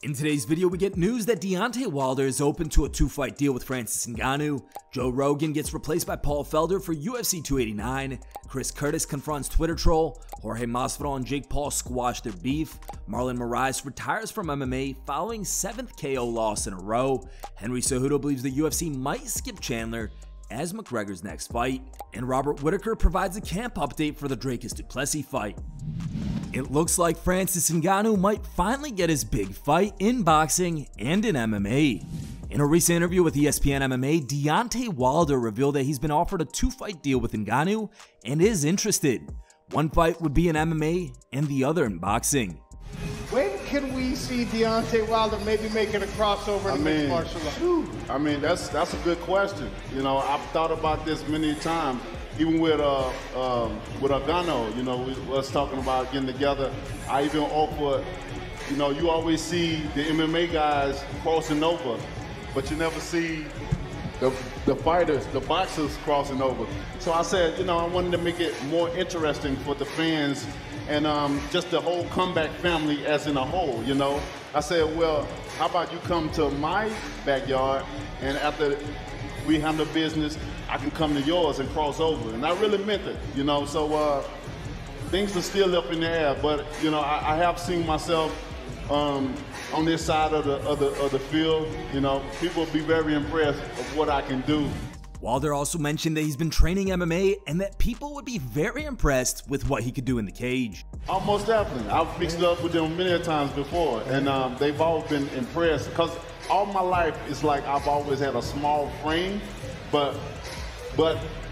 In today's video, we get news that Deontay Wilder is open to a 2-fight deal with Francis Ngannou, Joe Rogan gets replaced by Paul Felder for UFC 289, Chris Curtis confronts Twitter troll, Jorge Masvidal and Jake Paul squash their beef, Marlon Moraes retires from MMA following 7th KO loss in a row, Henry Cejudo believes the UFC might skip Chandler as McGregor's next fight, and Robert Whittaker provides a camp update for the Dricus Du Plessis fight. It looks like Francis Ngannou might finally get his big fight in boxing and in MMA. In a recent interview with ESPN MMA, Deontay Wilder revealed that he's been offered a 2-fight deal with Ngannou and is interested. One fight would be in MMA and the other in boxing. When can we see Deontay Wilder maybe making a crossover in mixed martial arts? I mean, that's a good question. You know, I've thought about this many times. Even with Ngannou, you know, we was talking about getting together. I even offered, you know, you always see the MMA guys crossing over, but you never see the fighters, the boxers crossing over. So I said, you know, I wanted to make it more interesting for the fans and just the whole comeback family as in a whole, you know. I said, well, how about you come to my backyard and after we handle business, I can come to yours and cross over. And I really meant it, you know, so things are still up in the air, but, you know, I have seen myself on this side of the field. You know, people will be very impressed of what I can do. Wilder also mentioned that he's been training MMA and that people would be very impressed with what he could do in the cage. Most definitely. I've mixed up with them many times before, and they've all been impressed because all my life it's like I've always had a small frame, but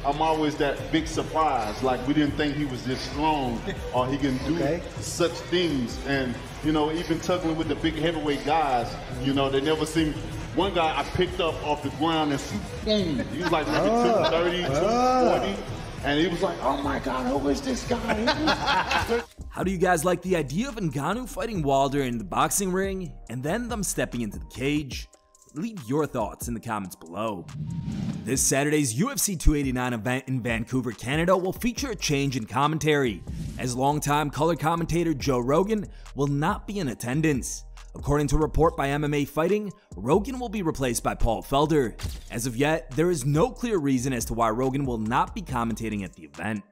I'm always that big surprise. Like we didn't think he was this strong or he can do such things. And you know, even tugging with the big heavyweight guys, you know, they never seen. One guy I picked up off the ground and boom, he was like maybe 230, 240, and he was like, "Oh my God, who is this guy?" How do you guys like the idea of Ngannou fighting Wilder in the boxing ring and then them stepping into the cage? Leave your thoughts in the comments below. This Saturday's UFC 289 event in Vancouver, Canada will feature a change in commentary, as longtime color commentator Joe Rogan will not be in attendance. According to a report by MMA Fighting, Rogan will be replaced by Paul Felder. As of yet, there is no clear reason as to why Rogan will not be commentating at the event.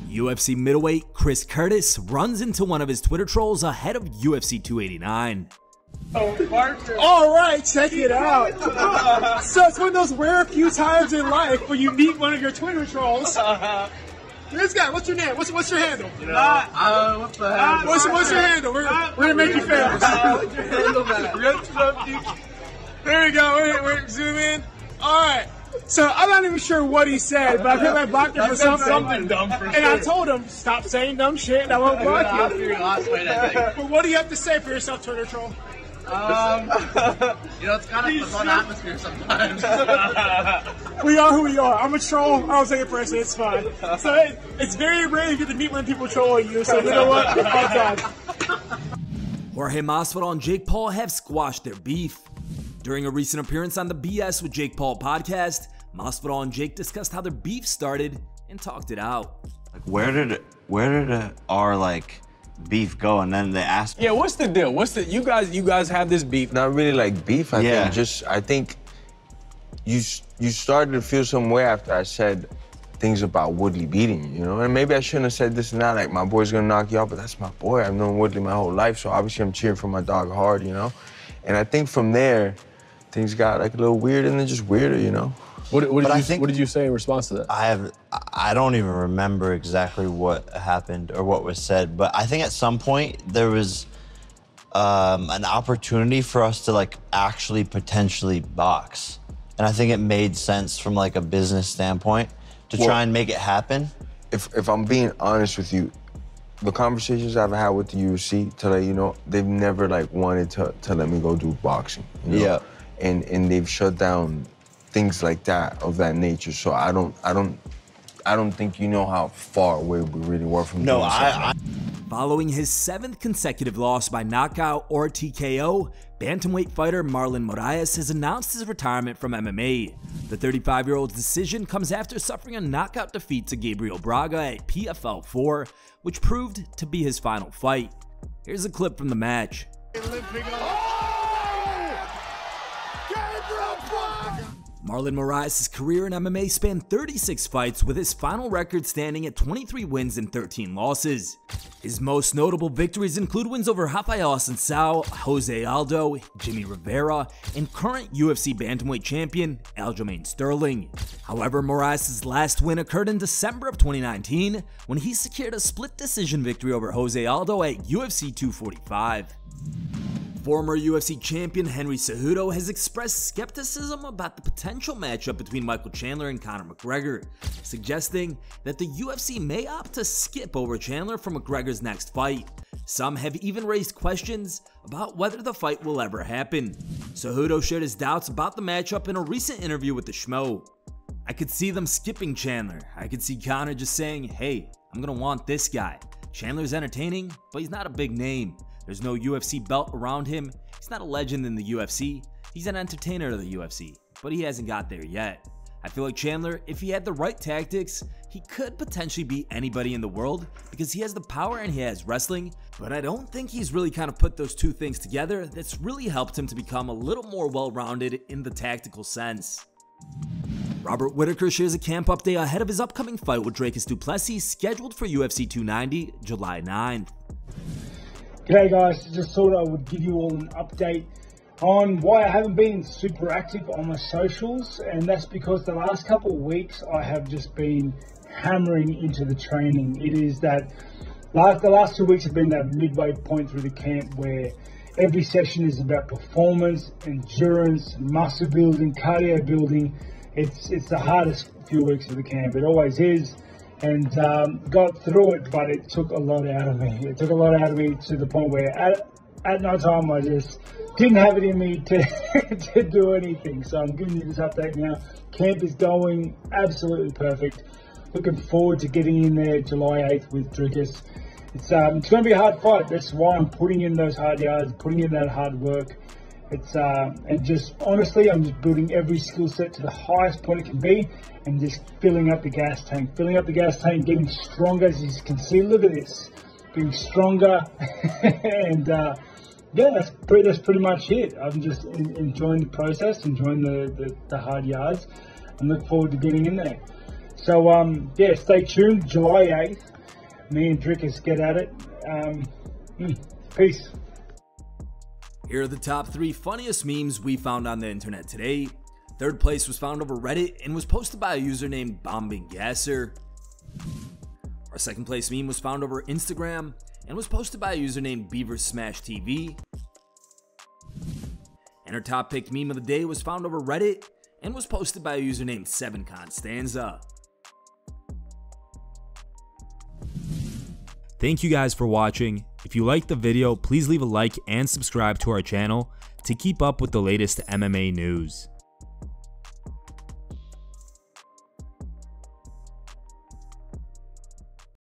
UFC middleweight Chris Curtis runs into one of his Twitter trolls ahead of UFC 289. All right, check it out. So it's one of those rare few times in life where you meet one of your Twitter trolls. This guy, what's your name? What's your handle? What's the handle? What's your handle? We're gonna make you famous. There we go. We're zoom in. All right. So I'm not even sure what he said, but I feel like blocked him for something dumb for sure. And I told him, stop saying dumb shit and I won't block you. But what do you have to say for yourself, Twitter troll? You know, it's kind of a fun atmosphere sometimes. We are who we are. I'm a troll. I was a person. It's fine. So it's very rare you get to meet when people troll you. So you know what? It's all time. Jorge Masvidal and Jake Paul have squashed their beef. During a recent appearance on the BS with Jake Paul podcast, Masvidal and Jake discussed how their beef started and talked it out. Like, where did our beef go? And then they asked me, yeah, what's the deal? You guys have this beef? Not really like beef. I think you started to feel some way after I said things about Woodley beating you, you know? And maybe I shouldn't have said this and that, like my boy's gonna knock you out, but that's my boy. I've known Woodley my whole life, so obviously I'm cheering for my dog hard, you know? And I think from there, things got like a little weird and then just weirder, you know? What did you say in response to that? I don't even remember exactly what happened or what was said, but I think at some point there was an opportunity for us to actually potentially box. And I think it made sense from a business standpoint to try and make it happen. If I'm being honest with you, the conversations I've had with the UFC to let you know, they've never wanted to let me go do boxing. You know? Yeah. And they've shut down things like that of that nature. So I don't think you know how far away we really were from doing something. Following his 7th consecutive loss by knockout or TKO, bantamweight fighter Marlon Moares has announced his retirement from MMA. The 35-year-old's decision comes after suffering a knockout defeat to Gabriel Braga at PFL 4, which proved to be his final fight. Here's a clip from the match. Marlon Moares' career in MMA spanned 36 fights, with his final record standing at 23 wins and 13 losses. His most notable victories include wins over Rafael Assunção, Jose Aldo, Jimmy Rivera, and current UFC bantamweight champion Aljamain Sterling. However, Moares' last win occurred in December of 2019 when he secured a split decision victory over Jose Aldo at UFC 245. Former UFC champion Henry Cejudo has expressed skepticism about the potential matchup between Michael Chandler and Conor McGregor, suggesting that the UFC may opt to skip over Chandler for McGregor's next fight. Some have even raised questions about whether the fight will ever happen. Cejudo shared his doubts about the matchup in a recent interview with the Schmo. "I could see them skipping Chandler. I could see Conor just saying, hey, I'm gonna want this guy. Chandler's entertaining, but he's not a big name. There's no UFC belt around him. He's not a legend in the UFC. He's an entertainer of the UFC, but he hasn't got there yet. I feel like Chandler, if he had the right tactics, he could potentially beat anybody in the world because he has the power and he has wrestling, but I don't think he's really kind of put those two things together that's really helped him to become a little more well-rounded in the tactical sense." Robert Whittaker shares a camp update ahead of his upcoming fight with Dricus Du Plessis, scheduled for UFC 290, July 9th. G'day guys, just thought I would give you all an update on why I haven't been super active on my socials, and that's because the last couple of weeks I have just been hammering into the training. It is that the last 2 weeks have been that midway point through the camp where every session is about performance, endurance, muscle building, cardio building. It's the hardest few weeks of the camp, it always is. And got through it, but it took a lot out of me. It took a lot out of me to the point where at no time I just didn't have it in me to do anything. So I'm giving you this update now. Camp is going absolutely perfect. Looking forward to getting in there July 8th with Dricus. It's going to be a hard fight. That's why I'm putting in those hard yards, putting in that hard work. It's and just honestly, I'm just building every skill set to the highest point it can be, and just filling up the gas tank, getting stronger. As you can see, look at this, getting stronger, and yeah, that's pretty much it. I'm just enjoying the process, enjoying the hard yards, and look forward to getting in there. So yeah, stay tuned. July 8th, me and Dricus get at it. Peace. Here are the top 3 funniest memes we found on the internet today. Third place was found over Reddit and was posted by a user named Bombinggasser. Our second place meme was found over Instagram and was posted by a user named BeaverSmashTV. And our top picked meme of the day was found over Reddit and was posted by a user named 7Constanza. Thank you guys for watching. If you liked the video, please leave a like and subscribe to our channel to keep up with the latest MMA news.